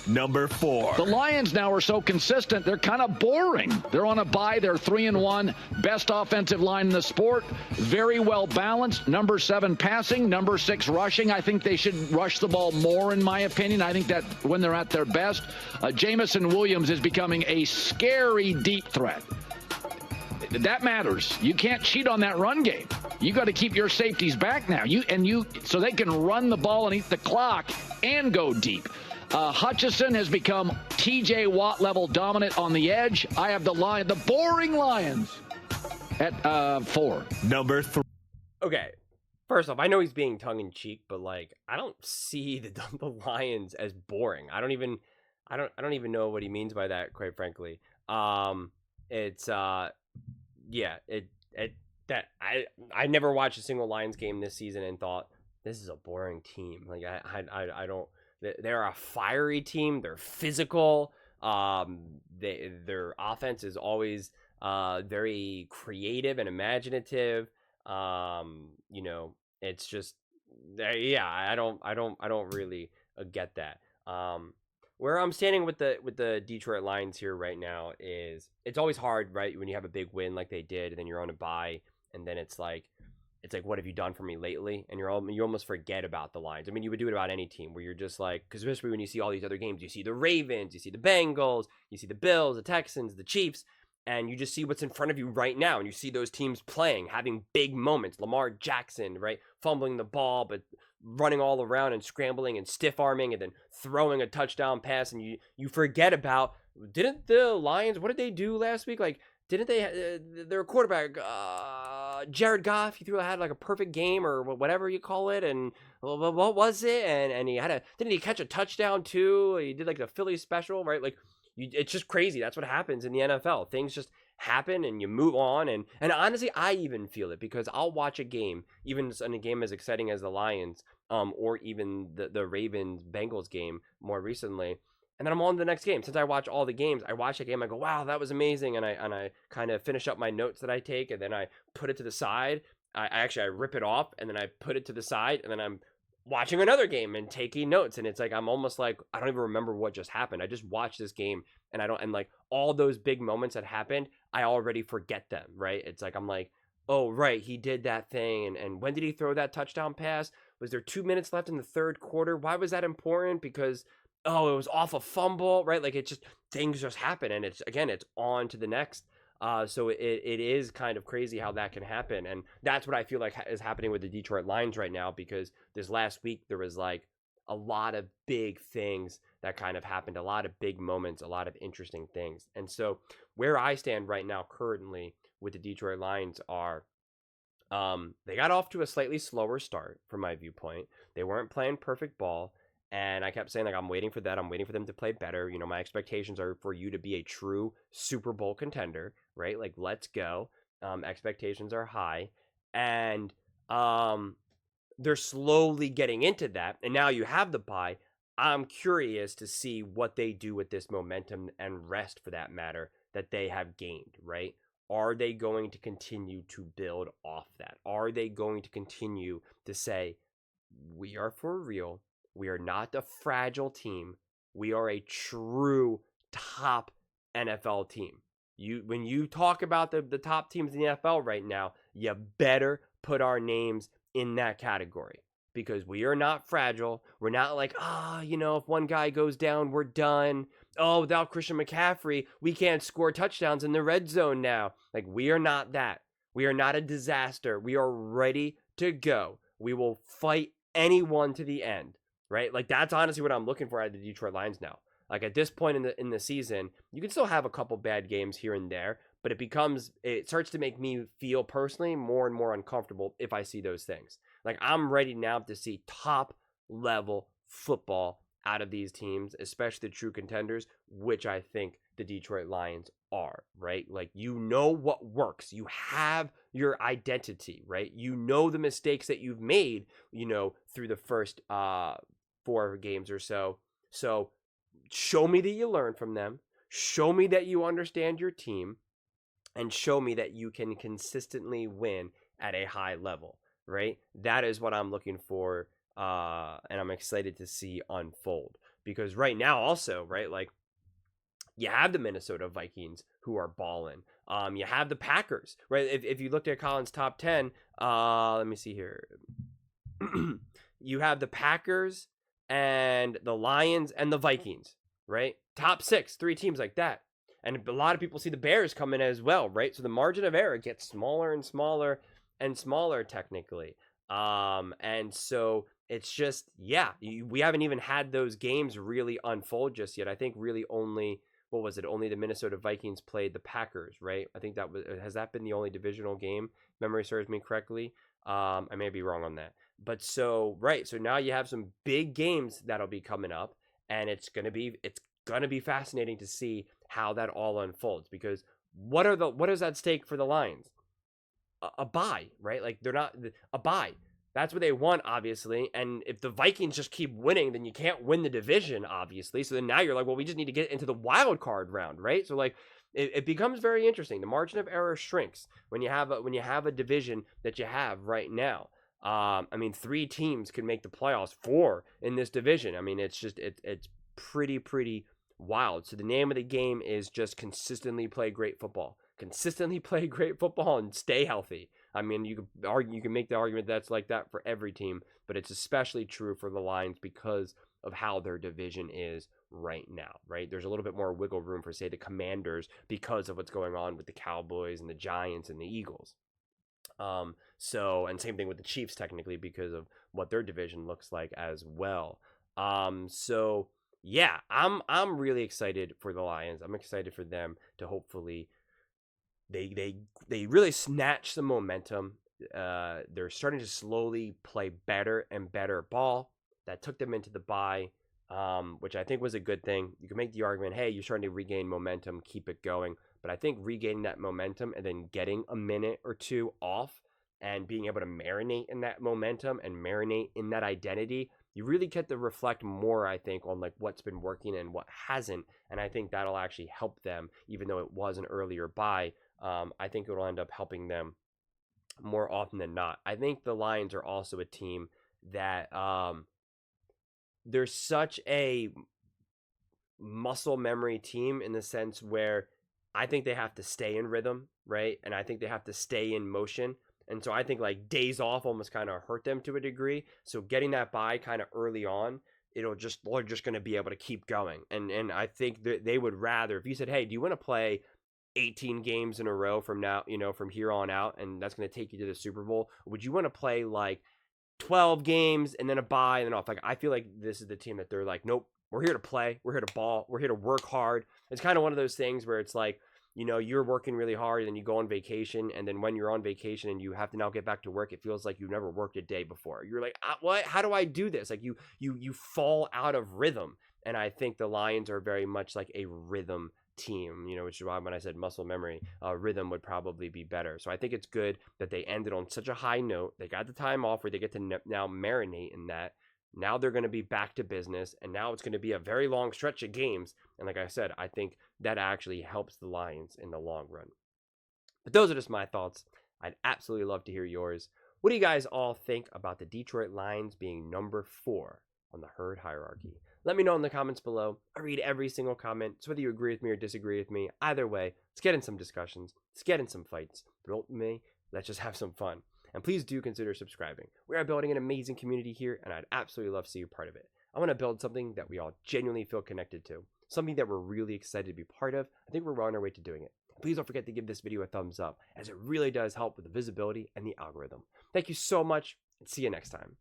Number 4. The Lions now are so consistent, they're kind of boring. They're on a bye. They're 3-1. Best offensive line in the sport. Very well balanced. Number 7 passing. Number 6 rushing. I think they should rush the ball more, in my opinion. I think that when they're at their best, Jamison Williams is becoming a scary deep threat. That matters. You can't cheat on that run game. You got to keep your safeties back now. So they can run the ball and eat the clock and go deep. Hutchinson has become TJ Watt level dominant on the edge. I have the boring Lions at 4. Number 3. Okay. First off, I know he's being tongue in cheek, but like I don't see the Lions as boring. I don't even know what he means by that, quite frankly. I never watched a single Lions game this season and thought this is a boring team. Like I don't. They're a fiery team. They're physical. Their offense is always very creative and imaginative. It's just I don't really get that. Where I'm standing with the Detroit Lions here right now is it's always hard, right? When you have a big win like they did, and then you're on a bye, and then it's like, what have you done for me lately? And you almost forget about the Lions. I mean, you would do it about any team where you're just like, because especially when you see all these other games, you see the Ravens, you see the Bengals, you see the Bills, the Texans, the Chiefs, and you just see what's in front of you right now. And you see those teams playing, having big moments. Lamar Jackson, right? Fumbling the ball, but running all around and scrambling and stiff arming and then throwing a touchdown pass. And you forget about, didn't the Lions, what did they do last week? Like, didn't they, their quarterback, Jared Goff, he had like a perfect game or whatever you call it. And what was it? And he didn't he catch a touchdown too? He did like the Philly special, right? Like, it's just crazy. That's what happens in the NFL. Things just happen and you move on. And honestly, I even feel it because I'll watch a game, even in a game as exciting as the Lions, or even the Ravens Bengals game more recently. And then I'm on to the next game. Since I watch all the games, I watch a game, I go, wow, that was amazing. And I kind of finish up my notes that I take, and then I put it to the side. I rip it off, and then I put it to the side, and then I'm watching another game and taking notes. And it's like, I'm almost like, I don't even remember what just happened. I just watched this game, and like all those big moments that happened, I already forget them, right? It's like, I'm like, oh, right, he did that thing. And when did he throw that touchdown pass? Was there 2 minutes left in the third quarter? Why was that important? Because it was off a fumble, right? Like, things just happen, and it's on to the next. So it is kind of crazy how that can happen. And that's what I feel like is happening with the Detroit Lions right now, because this last week there was like a lot of big things that kind of happened, a lot of big moments, a lot of interesting things. And so where I stand right now currently with the Detroit Lions are, they got off to a slightly slower start from my viewpoint. They weren't playing perfect ball. And I kept saying, like, I'm waiting for that. I'm waiting for them to play better. You know, my expectations are for you to be a true Super Bowl contender, right? Like, let's go. Expectations are high. And they're slowly getting into that. And now you have the bye. I'm curious to see what they do with this momentum and rest, for that matter, that they have gained, right? Are they going to continue to build off that? Are they going to continue to say, we are for real? We are not a fragile team. We are a true top NFL team. When you talk about the top teams in the NFL right now, you better put our names in that category, because we are not fragile. We're not like, if one guy goes down, we're done. Oh, without Christian McCaffrey, we can't score touchdowns in the red zone now. Like, we are not that. We are not a disaster. We are ready to go. We will fight anyone to the end. Right? Like, that's honestly what I'm looking for out of the Detroit Lions now. Like, at this point in the season, you can still have a couple bad games here and there, but it starts to make me feel personally more and more uncomfortable if I see those things. Like, I'm ready now to see top level football out of these teams, especially the true contenders, which I think the Detroit Lions are, right? Like, you know what works. You have your identity, right? You know the mistakes that you've made, through the first 4 games or so. So show me that you learn from them. Show me that you understand your team, and show me that you can consistently win at a high level, right? That is what I'm looking for, and I'm excited to see unfold. because right now also, right, like you have the Minnesota Vikings who are balling. You have the Packers, right? If you looked at Colin's top 10, let me see here. You have the Packers and the Lions and the Vikings, right? Top 6, 3 teams like that. And a lot of people see the Bears come in as well, right? So the margin of error gets smaller and smaller and smaller technically. And so it's just, yeah, we haven't even had those games really unfold just yet. I think really only, what was it? Only the Minnesota Vikings played the Packers, right? I think that was, has that been the only divisional game? Memory serves me correctly. I may be wrong on that. But so, right. So now you have some big games that'll be coming up, and it's going to be fascinating to see how that all unfolds, because what is at stake for the Lions? A bye, right? Like they're not a bye. That's what they want, obviously. And if the Vikings just keep winning, then you can't win the division, obviously. So then now you're like, well, we just need to get into the wild card round, right? So like it becomes very interesting. The margin of error shrinks when you have a division that you have right now. I mean, 3 teams can make the playoffs, 4 in this division. I mean, it's just it's pretty wild. So the name of the game is just consistently play great football. Consistently play great football and stay healthy. I mean, you can make the argument that's like that for every team, but it's especially true for the Lions because of how their division is right now, right? There's a little bit more wiggle room for, say, the Commanders because of what's going on with the Cowboys and the Giants and the Eagles. So, and same thing with the Chiefs technically because of what their division looks like as well. So yeah, I'm really excited for the Lions. I'm excited for them to hopefully they really snatch some momentum. They're starting to slowly play better and better ball. That took them into the bye, which I think was a good thing. You can make the argument, hey, you're starting to regain momentum, keep it going. But I think regaining that momentum and then getting a minute or 2 off and being able to marinate in that momentum and marinate in that identity, you really get to reflect more, I think, on like what's been working and what hasn't. And I think that'll actually help them, even though it was an earlier bye. I think it'll end up helping them more often than not. I think the Lions are also a team that they're such a muscle memory team in the sense where I think they have to stay in rhythm, right? And I think they have to stay in motion. And so I think like days off almost kind of hurt them to a degree. So getting that bye kind of early on, they're just going to be able to keep going. And I think that they would rather, if you said, hey, do you want to play 18 games in a row from now, from here on out, and that's going to take you to the Super Bowl? Would you want to play like 12 games and then a bye and then off? Like, I feel like this is the team that they're like, nope, we're here to play. We're here to ball. We're here to work hard. It's kind of one of those things where it's like, you're working really hard and then you go on vacation. And then when you're on vacation and you have to now get back to work, it feels like you've never worked a day before. You're like, what? How do I do this? Like you fall out of rhythm. And I think the Lions are very much like a rhythm team, which is why when I said muscle memory, rhythm would probably be better. So I think it's good that they ended on such a high note. They got the time off where they get to now marinate in that. Now they're going to be back to business, and now it's going to be a very long stretch of games. And like I said, I think that actually helps the Lions in the long run. But those are just my thoughts. I'd absolutely love to hear yours. What do you guys all think about the Detroit Lions being number 4 on the herd hierarchy? Let me know in the comments below. I read every single comment, so whether you agree with me or disagree with me, either way, let's get in some discussions, let's get in some fights. But ultimately, let's just have some fun. And please do consider subscribing. We are building an amazing community here, and I'd absolutely love to see you part of it. I want to build something that we all genuinely feel connected to, something that we're really excited to be part of. I think we're on our way to doing it. Please don't forget to give this video a thumbs up, as it really does help with the visibility and the algorithm. Thank you so much, and see you next time.